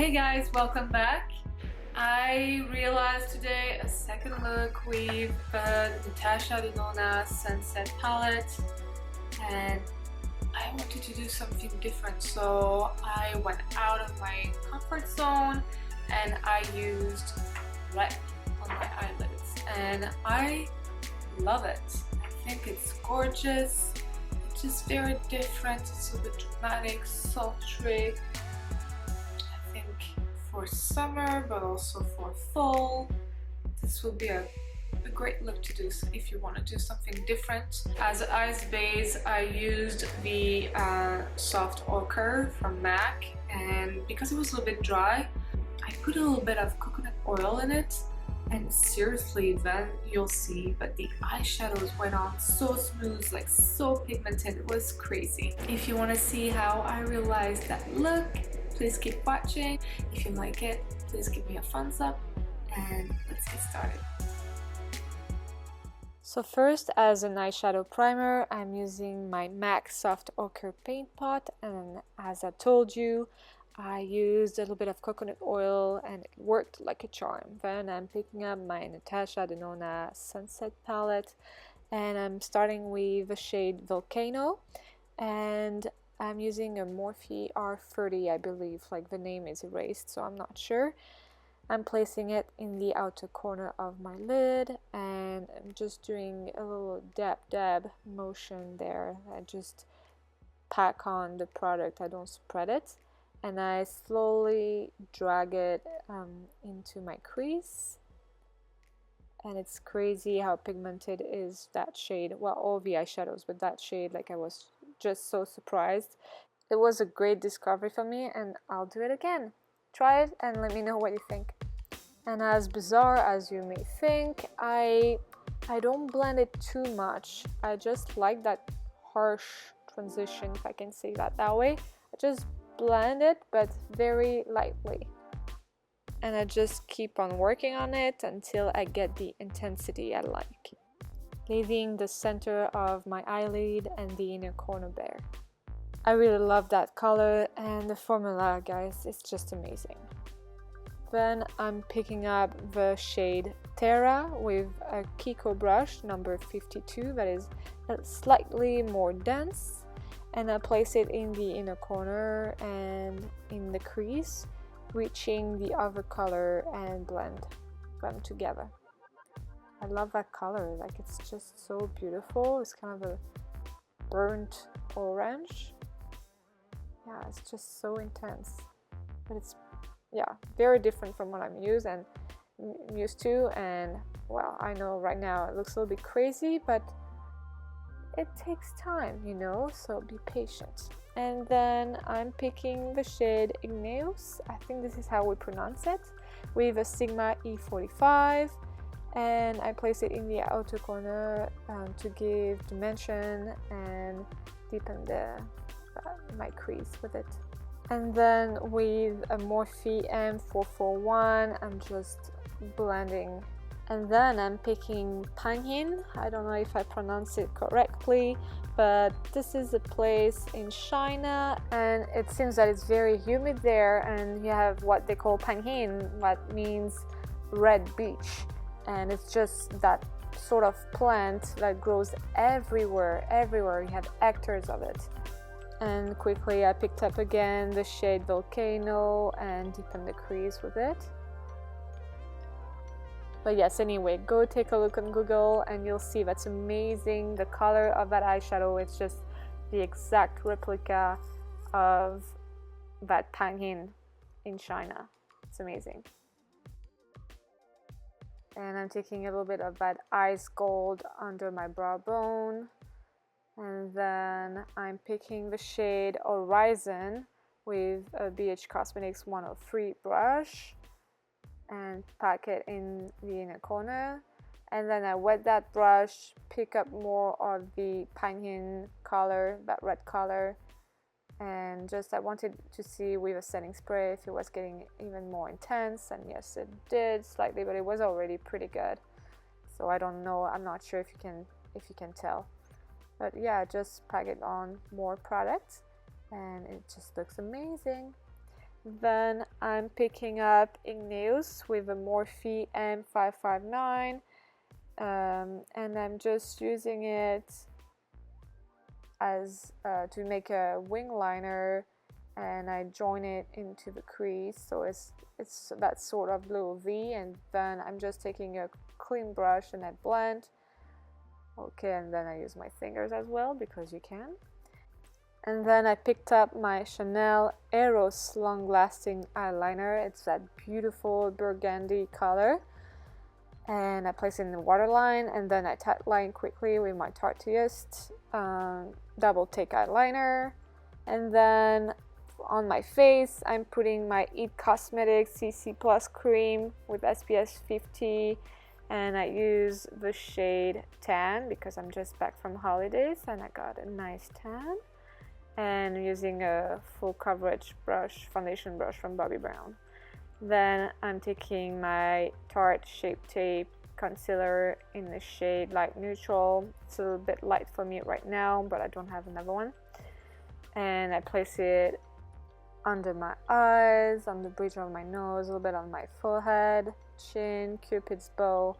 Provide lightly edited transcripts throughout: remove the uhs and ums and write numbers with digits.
Hey guys, welcome back. I realized today a second look with the Natasha Denona Sunset Palette, and I wanted to do something different, so I went out of my comfort zone and I used red on my eyelids, and I love it. I think it's gorgeous. It's just very different. It's a bit dramatic, sultry. I think for summer, but also for fall, this will be a great look to do if you want to do something different. As an eyes base, I used the soft ochre from MAC, and because it was a little bit dry, I put a little bit of coconut oil in it, and seriously, then you'll see, but the eyeshadows went on so smooth, like so pigmented. It was crazy. If you want to see how I realized that look, please keep watching. If you like it, please give me a thumbs up, and let's get started. So first, as an eyeshadow primer, I'm using my MAC Soft Ochre Paint Pot, and as I told you, I used a little bit of coconut oil and it worked like a charm. Then I'm picking up my Natasha Denona Sunset Palette, and I'm starting with the shade Volcano, and I'm using a Morphe R30, I believe, like the name is erased, so I'm not sure. I'm placing it in the outer corner of my lid, and I'm just doing a little dab motion there. I just pack on the product, I don't spread it, and I slowly drag it into my crease. And it's crazy how pigmented is that shade. Well, all the eyeshadows, but that shade, like, I was just so surprised. It was a great discovery for me, and I'll do it again. Try it and let me know what you think. And as bizarre as you may think, I don't blend it too much. I just like that harsh transition, if I can say that way. I just blend it, but very lightly. And I just keep on working on it until I get the intensity I like, leaving the center of my eyelid and the inner corner bare. I really love that color, and the formula, guys, is just amazing. Then I'm picking up the shade Terra with a Kiko brush number 52 that is slightly more dense, and I place it in the inner corner and in the crease, reaching the other color and blend them together. I love that color, like, it's just so beautiful. It's kind of a burnt orange. Yeah, it's just so intense, but it's, yeah, very different from what I'm used to, and well, I know right now it looks a little bit crazy, but it takes time, you know, so be patient. And then I'm picking the shade Igneous, I think this is how we pronounce it, with a Sigma E45, and I place it in the outer corner to give dimension and deepen my crease with it. And then with a Morphe M441, I'm just blending. And then I'm picking Panjin. I don't know if I pronounce it correctly, but this is a place in China, and it seems that it's very humid there, and you have what they call Panjin, what means red beach. And it's just that sort of plant that grows everywhere. You have hectares of it. And quickly I picked up again the shade Volcano and deepened the crease with it. But yes, anyway, go take a look on Google and you'll see that's amazing. The color of that eyeshadow, it's just the exact replica of that Panjin in China. It's amazing. And I'm taking a little bit of that ice gold under my brow bone. And then I'm picking the shade Horizon with a BH Cosmetics 103 brush and pack it in the inner corner. And then I wet that brush, pick up more of the Panjin color, that red color, and just I wanted to see with a setting spray if it was getting even more intense, and yes, it did slightly, but it was already pretty good. So I don't know, I'm not sure if you can tell. But yeah, just pack it on more product and it just looks amazing. Then I'm picking up Igneous with a Morphe M559, and I'm just using it as to make a wing liner, and I join it into the crease, so it's that sort of little V, and then I'm just taking a clean brush and I blend. Okay, and then I use my fingers as well, because you can. And then I picked up my Chanel Eros Long Lasting Eyeliner. It's that beautiful burgundy color. And I place it in the waterline, and then I tightline quickly with my Tarteist double take eyeliner. And then on my face, I'm putting my It Cosmetics CC Plus cream with SPF 50, and I use the shade Tan because I'm just back from holidays and I got a nice tan. And using a full coverage brush, foundation brush from Bobbi Brown. Then I'm taking my Tarte Shape Tape concealer in the shade Light Neutral. It's a little bit light for me right now, but I don't have another one. And I place it under my eyes, on the bridge of my nose, a little bit on my forehead, chin, Cupid's bow,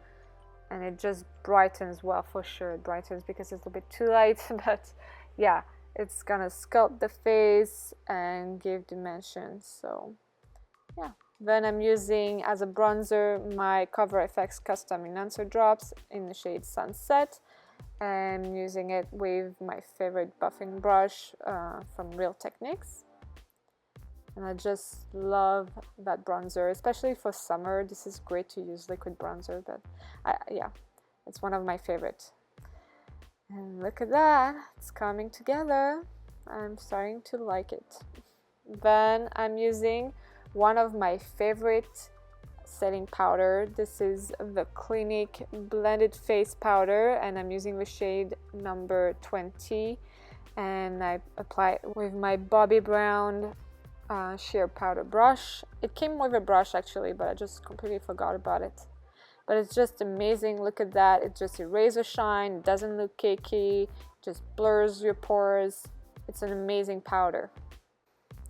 and it just brightens. Well, for sure it brightens because it's a little bit too light, but yeah, it's gonna sculpt the face and give dimension. So yeah. Then I'm using as a bronzer my Cover FX Custom Enhancer Drops in the shade Sunset. I'm using it with my favorite buffing brush from Real Techniques. And I just love that bronzer, especially for summer. This is great to use liquid bronzer, but yeah, it's one of my favorites. And look at that, it's coming together. I'm starting to like it. Then I'm using one of my favorite setting powder. This is the Clinique Blended Face Powder, and I'm using the shade number 20. And I apply it with my Bobbi Brown sheer powder brush. It came with a brush actually, but I just completely forgot about it. But it's just amazing. Look at that. It just erases shine. It doesn't look cakey. It just blurs your pores. It's an amazing powder.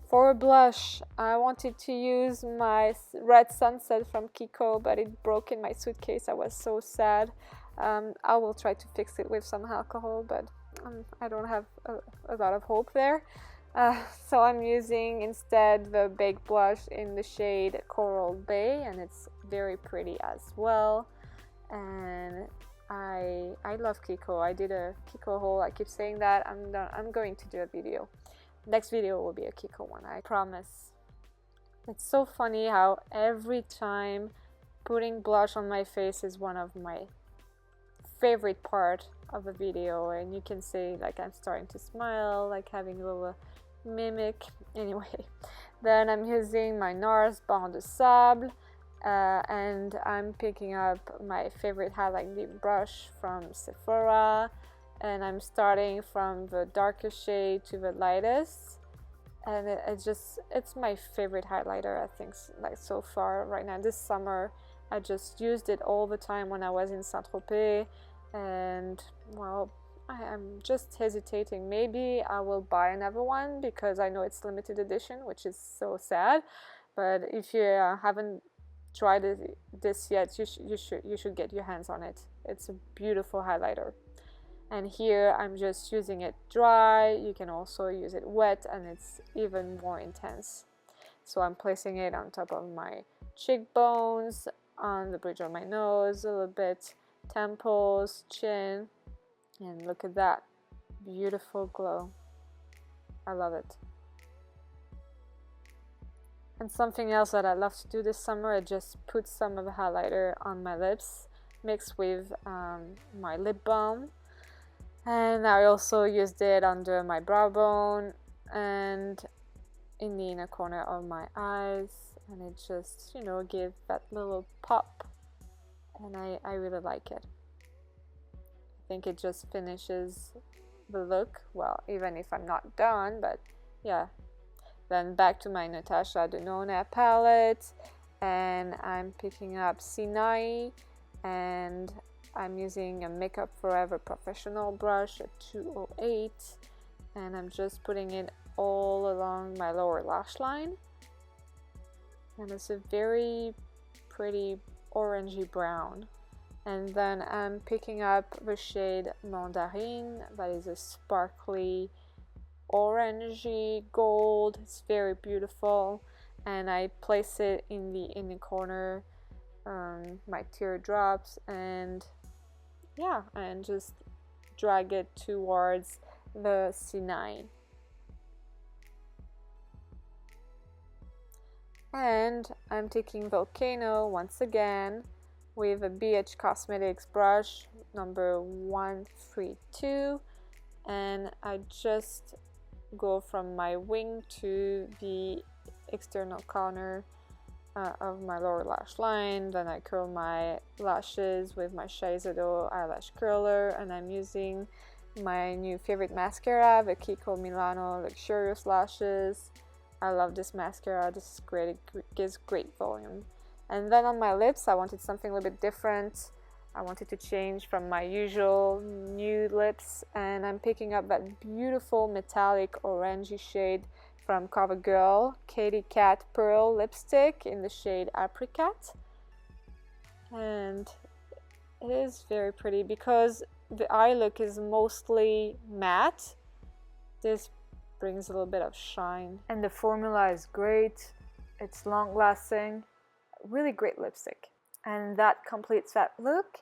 For a blush, I wanted to use my Red Sunset from Kiko, but it broke in my suitcase. I was so sad. I will try to fix it with some alcohol, but I don't have a lot of hope there. So I'm using instead the Baked Blush in the shade Coral Bay, and it's very pretty as well. And I love Kiko. I did a Kiko haul. I keep saying that. I'm going to do a video. Next video will be a Kiko one, I promise. It's so funny how every time putting blush on my face is one of my favorite part of a video, and you can see like I'm starting to smile, like having a little mimic. Anyway, then I'm using my NARS Banc de Sable, and I'm picking up my favorite highlighting brush from Sephora, and I'm starting from the darkest shade to the lightest, and it's my favorite highlighter, I think, like so far right now. This summer I just used it all the time when I was in Saint-Tropez, and well, I'm just hesitating. Maybe I will buy another one because I know it's limited edition, which is so sad. But if you haven't tried this yet, you should get your hands on it. It's a beautiful highlighter. And here I'm just using it dry. You can also use it wet, and it's even more intense. So I'm placing it on top of my cheekbones, on the bridge of my nose, a little bit, temples, chin. And look at that beautiful glow. I love it. And something else that I love to do this summer, I just put some of the highlighter on my lips mixed with my lip balm, and I also used it under my brow bone and in the inner corner of my eyes, and it just, you know, gives that little pop, and I really like it. I think it just finishes the look well, even if I'm not done, but yeah. Then back to my Natasha Denona palette, and I'm picking up Sinai, and I'm using a Makeup Forever Professional brush at 208, and I'm just putting it all along my lower lash line. and it's a very pretty orangey brown. And then I'm picking up the shade Mandarine, that is a sparkly orangey gold. It's very beautiful, and I place it in the inner corner, my teardrops, and yeah, and just drag it towards the C9. And I'm taking Volcano once again with a BH Cosmetics brush number 132, and I just go from my wing to the external corner of my lower lash line. Then I curl my lashes with my Eyeshadow eyelash curler, and I'm using my new favorite mascara, the Kiko Milano Luxurious Lashes. I love this mascara, this is great, it gives great volume. And then on my lips, I wanted something a little bit different. I wanted to change from my usual nude lips, and I'm picking up that beautiful metallic orangey shade from CoverGirl, Katy Kat Pearl lipstick in the shade Apricot. And it is very pretty because the eye look is mostly matte. This brings a little bit of shine, and the formula is great. It's long lasting, really great lipstick, and that completes that look.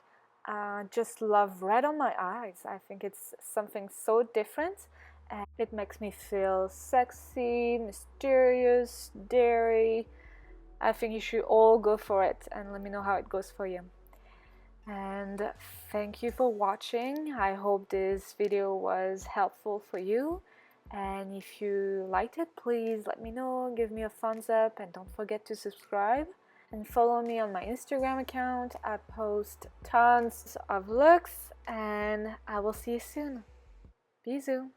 Just love red on my eyes. I think it's something so different, and it makes me feel sexy, mysterious, daring. I think you should all go for it and let me know how it goes for you. And thank you for watching. I hope this video was helpful for you. And if you liked it, please let me know, give me a thumbs up, and don't forget to subscribe. And follow me on my Instagram account. I post tons of looks, and I will see you soon. Bisous!